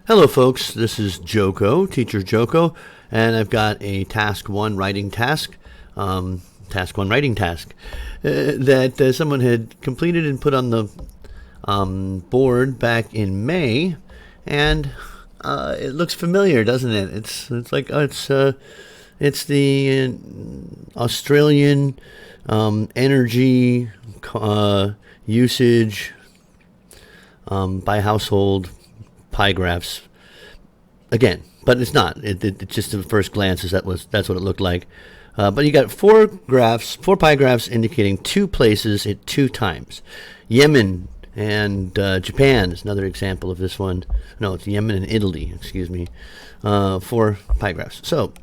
Hello, folks. This is Joko, Teacher Joko, and I've got a Task 1 writing task, Task 1 writing task, that someone had completed and put on the board back in May, and it looks familiar, doesn't it? It's like it's the Australian energy usage by household pie graphs again, but it's not. It just at first glance that's what it looked like. But you got four pie graphs indicating two places at two times. Yemen and Japan is another example of this one. No, it's Yemen and Italy. Excuse me. Four pie graphs. So,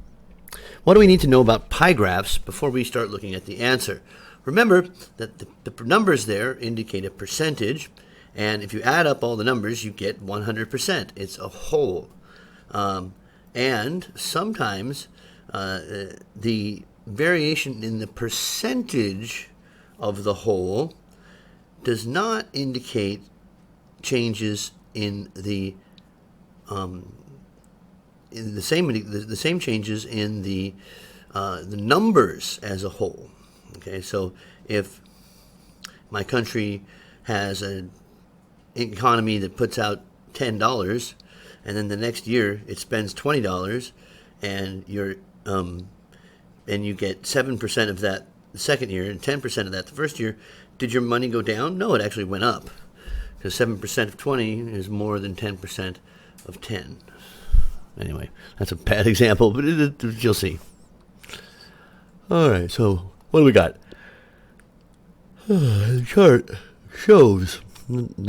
what do we need to know about pie graphs before we start looking at the answer? Remember that the numbers there indicate a percentage. And if you add up all the numbers, you get 100%. It's a whole. And sometimes the variation in the percentage of the whole does not indicate changes in the same changes in the numbers as a whole. Okay, so if my country has an economy that puts out $10, and then the next year it spends $20, and you get 7% of that the second year and 10% of that the first year, did your money go down? No, it actually went up, because 7% of 20 is more than 10% of 10. Anyway, that's a bad example, but you'll see. All right, so what do we got? The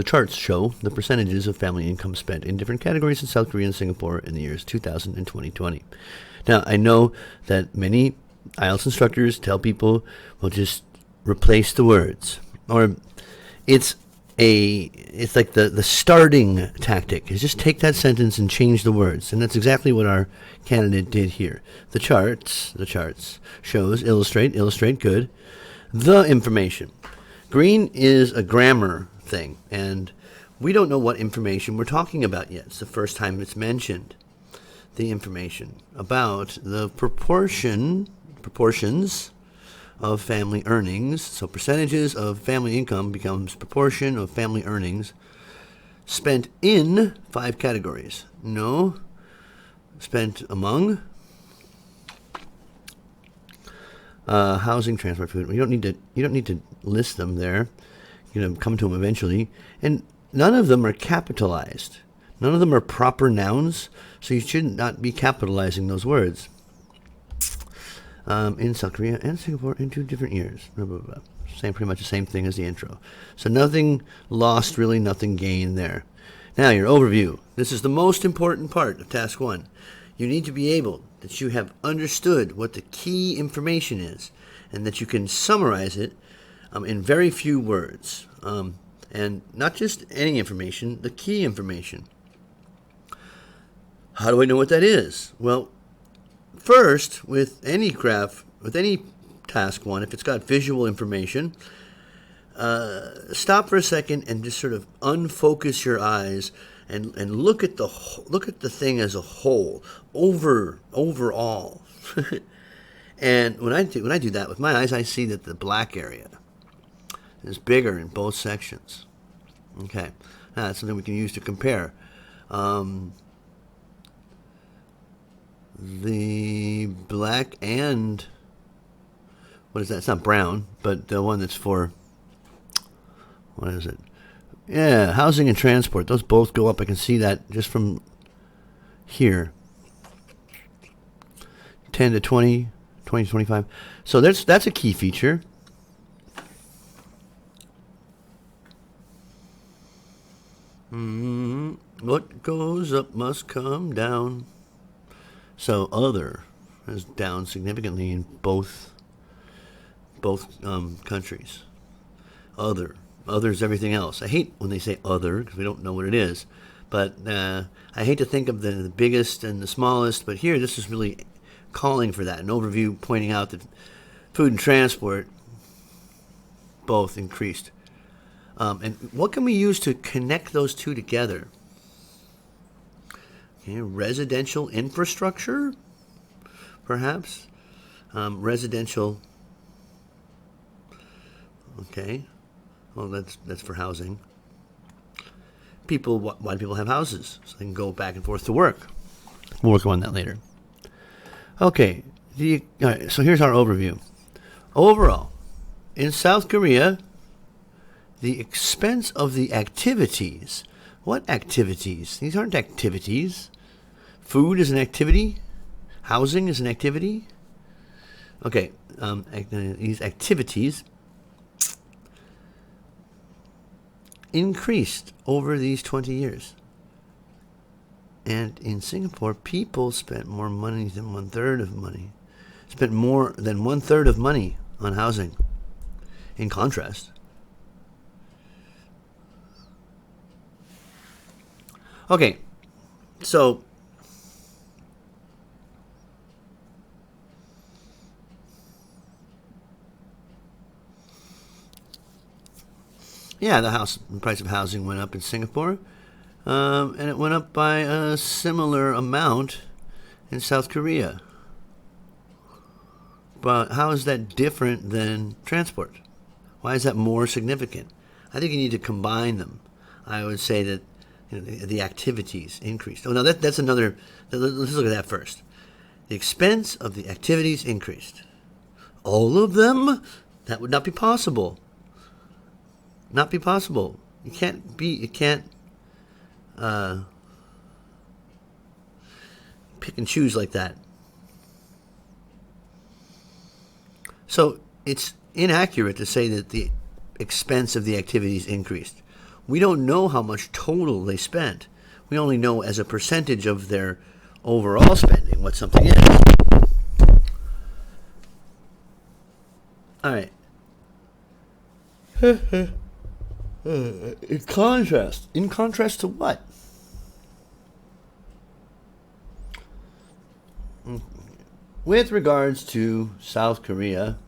charts show the percentages of family income spent in different categories in South Korea and Singapore in the years 2000 and 2020. Now, I know that many IELTS instructors tell people, well, just replace the words. Or it's like the starting tactic is just take that sentence and change the words. And that's exactly what our candidate did here. The charts shows, illustrate, good. The information. Green is a grammar thing, and we don't know what information we're talking about yet. It's the first time it's mentioned. The information about the proportions of family earnings. So percentages of family income becomes proportion of family earnings spent in 5 categories. No, spent among housing, transport, food. You don't need to list them there. You're going to come to them eventually. And none of them are capitalized. None of them are proper nouns, so you should not be capitalizing those words. In South Korea and Singapore in 2 different years. Blah, blah, blah. Pretty much the same thing as the intro. So nothing lost, really nothing gained there. Now your overview. This is the most important part of Task 1. You need to be able that you have understood what the key information is, and that you can summarize it in very few words. And not just any information, the key information. How do I know what that is? Well, first, with any graph, with any Task 1, if it's got visual information, stop for a second and just sort of unfocus your eyes and look at the thing as a whole, overall. And when I do that with my eyes, I see that the black area is bigger in both sections. Okay, now that's something we can use to compare. The black and what is that? It's not brown, but the one that's for what is it? Yeah, housing and transport. Those both go up. I can see that just from here. 10 to 20, 20 to 25. So that's a key feature. What goes up must come down. So other is down significantly in both countries. Other's everything else. I hate when they say other because we don't know what it is. But I hate to think of the biggest and the smallest. But here, this is really calling for that. An overview pointing out that food and transport both increased. And what can we use to connect those two together? Okay, residential infrastructure, perhaps. Residential. Okay, well that's for housing. Why do people have houses? So they can go back and forth to work. We'll work on that later. Okay, all right, so here's our overview. Overall, in South Korea, the expense of the activities. What activities? These aren't activities. Food is an activity. Housing is an activity. Okay, these activities increased over these 20 years. And in Singapore, people spent more money than one-third of money. Spent more than one-third of money on housing. In contrast. Okay, so yeah, the price of housing went up in Singapore, and it went up by a similar amount in South Korea. But how is that different than transport? Why is that more significant? I think you need to combine them. I would say that the activities increased. Oh, no, that's another. Let's look at that first. The expense of the activities increased. All of them? That would not be possible. Not be possible. You can't pick and choose like that. So it's inaccurate to say that the expense of the activities increased. We don't know how much total they spent. We only know as a percentage of their overall spending what something is. All right. In contrast to what? With regards to South Korea,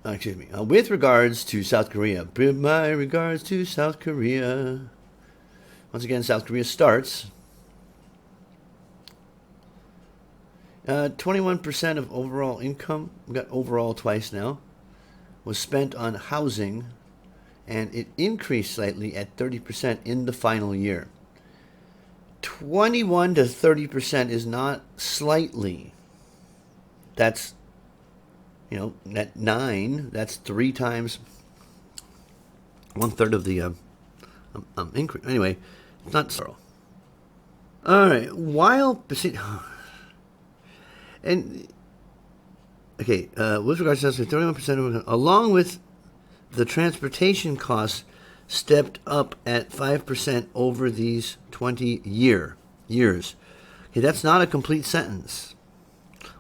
with regards to South Korea, bring my regards to South Korea. Once again, South Korea starts. 21% of overall income, we got overall twice now, was spent on housing, and it increased slightly at 30% in the final year. 21 to 30% is not slightly. That's, at 9, that's 3 times one-third of the increase. Anyway, it's not so. All right, with regards to 31%, along with the transportation costs stepped up at 5% over these 20 years. Okay, that's not a complete sentence.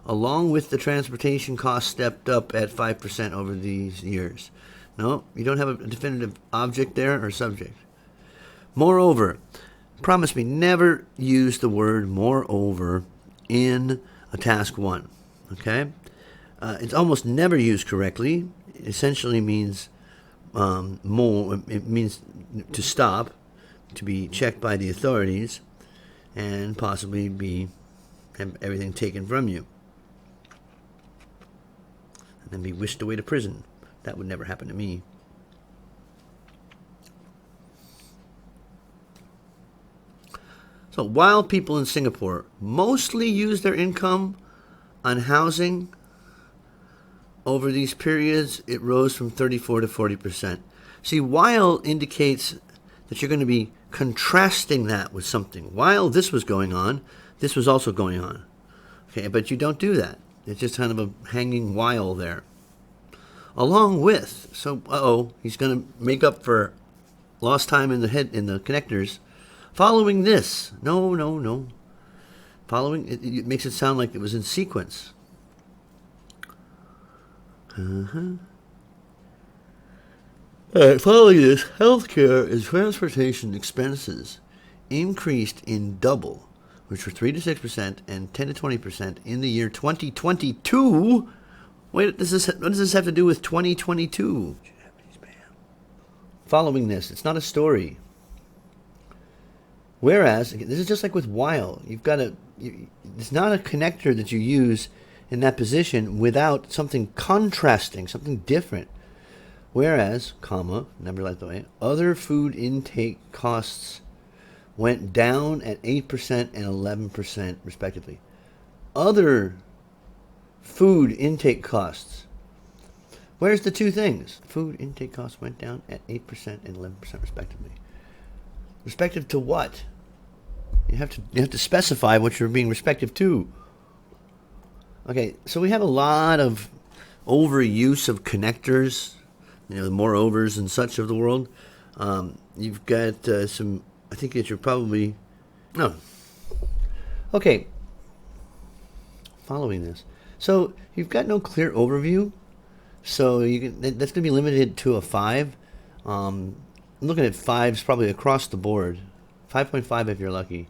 Along with the transportation costs stepped up at 5% over these years. No, you don't have a definitive object there or subject. Moreover, promise me, never use the word moreover in a task 1. Okay? It's almost never used correctly. It essentially means more. It means to stop, to be checked by the authorities, and possibly have everything taken from you, and then be whisked away to prison. That would never happen to me. So while people in Singapore mostly use their income on housing, over these periods, it rose from 34 to 40%. See, while indicates that you're going to be contrasting that with something. While this was going on, this was also going on. Okay, but you don't do that. It's just kind of a hanging while there. Along with, he's going to make up for lost time in the connectors. Following this, no. Following, it makes it sound like it was in sequence. All right, following this, healthcare and transportation expenses increased in double, which were 3 to 6% and 10 to 20% in the year 2022. Wait, what does this have to do with 2022? Following this, it's not a story. Whereas, this is just like with while. It's not a connector that you use in that position without something contrasting, something different. Whereas, comma, number like the way, other food intake costs went down at 8% and 11% respectively. Other food intake costs. Where's the two things? Food intake costs went down at 8% and 11% respectively. Respective to what? You have to specify what you're being respective to. Okay, so we have a lot of overuse of connectors, the moreovers and such of the world. You've got some, I think that you're probably, no. Okay, following this. So you've got no clear overview, so that's going to be limited to a 5. I'm looking at 5s probably across the board. 5.5 if you're lucky.